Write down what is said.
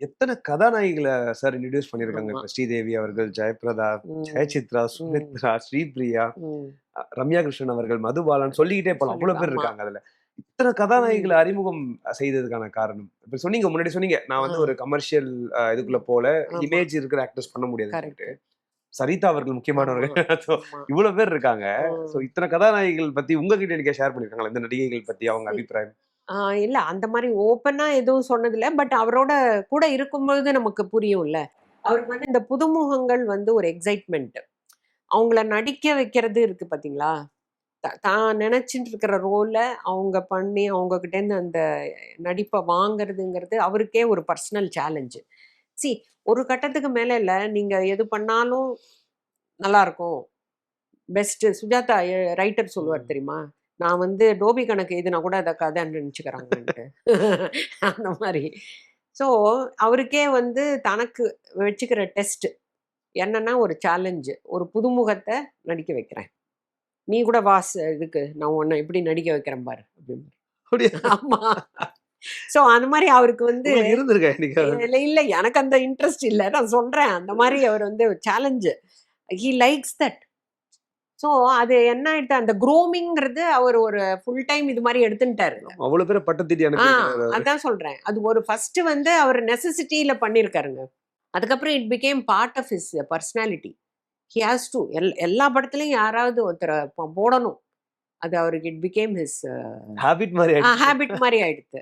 எத்தன கதாநாயகிகள sir introduce பண்ணியிருக்காங்க. ஆமா. இப்ப ஸ்ரீதேவி அவர்கள், ஜெயபிரதா, ம். ஜெயசித்ரா, ம். சுமித்ரா, ஸ்ரீபிரியா, ம். ரம்யா கிருஷ்ணன் அவர்கள், மதுபாலன் சொல்லிக்கிட்டே போலாம். அவ்வளோ பேர் ஆமா. இருக்காங்க அதுல. இத்தன கதாநாயகிகள ம். அறிமுகம் செய்ததுக்கான காரணம்? இப்ப சொன்னீங்க, முன்னாடி சொன்னீங்க. நான் வந்து ஆ. ஒரு கமர்ஷியல் இதுக்குள்ள ம். போல, ஆமா. இமேஜ் இருக்கிற ஆக்டர்ஸ் பண்ண முடியாதுன்னு சொல்லிட்டு. கரெக்ட். சரிதா அவர்கள் ஆமா. முக்கியமானவர்கள். சோ ஆமா. இவ்வளோ பேர் இருக்காங்க. சோ ம். இத்தன கதாநாயகிகள் பத்தி உங்ககிட்ட என்னைக்கா ஷேர் பண்ணியிருக்காங்களா? இந்த நடிகைகள் பத்தி அவங்க சி அபிப்பிராயம்? இல்ல அந்த மாரி ஓப்பனா எதுவும் சொன்னதில்ல. பட் அவரோட கூட இருக்கும்பொழுது நமக்கு புரியும்ல. அவருக்கு வந்து இந்த புதுமுகங்கள் வந்து ஒரு எக்ஸைட்மென்ட். அவங்கள நடிக்க வைக்கிறது இருக்கு பார்த்தீங்களா? தான் நெனச்சிட்டு இருக்கிற ரோல அவங்க பண்ணி, அவங்க கிட்டேருந்து அந்த நடிப்ப வாங்குறதுங்கிறது அவருக்கே ஒரு பர்சனல் சேலஞ்ச். சி ஒரு கட்டத்துக்கு மேல இல்ல, நீங்க எது பண்ணாலும் நல்லாருக்கும். பெஸ்ட்டு சுஜாதா ரைட்டர் சொல்லுவார் ம். தெரியுமா? நான் வந்து டோபி கணக்கு எழுதினா கூட அத கதைன்னு நெனச்சுக்கிறாங்கன்ட்டு. அந்த மாரி. ஸோ, அவருக்கே வந்து தனக்கு வச்சுக்கிற டெஸ்ட் என்னன்னா ஒரு சேலஞ்ச். ஒரு புதுமுகத்த நடிக்க வைக்கிறேன். "நீ கூட இதுக்கு நான் உன்ன எப்படி நடிக்க வைக்கிறேன் பாரு" அப்படிம்பாரு. அப்படியா? ஆமா. ஸோ, அந்த மாரி அவருக்கு வந்து உங்களுக்கு இருந்திருக்கா என்னைக்காவது? இல்ல, இல்ல எனக்கு அந்த இன்ட்ரெஸ்ட் இல்ல. நான் சொல்றேன். அந்த மாரி அவர் வந்து challenge. He likes that. So, அது என்ன ஆயிடுது, அந்த க்ரூமிங்கிறது அவர் ஒரு ஃபுல் டைம் இது மாரி எடுத்துன்ட்டாரு. அவ்வளோ பேர பட்டத்திட்டி ஆ அனுப்பியிருக்கிறாரு அவரு. அதான் சொல்றேன். அது ஒரு ஃபர்ஸ்ட்டு வந்து அவர் நெசசிட்டில பண்ணியிருக்காருங்க. அதுக்கப்புறம் it became part of his personality. He has to எல்லா படத்துலயும் யாராவது ஒருத்தர போடணும். அது அவருக்கு இட் பிகேம் ஹிஸ் ஹாபிட் மாரி ஆயிடுச்சு. ஹேபிட் மாரி ஆயிடுத்து.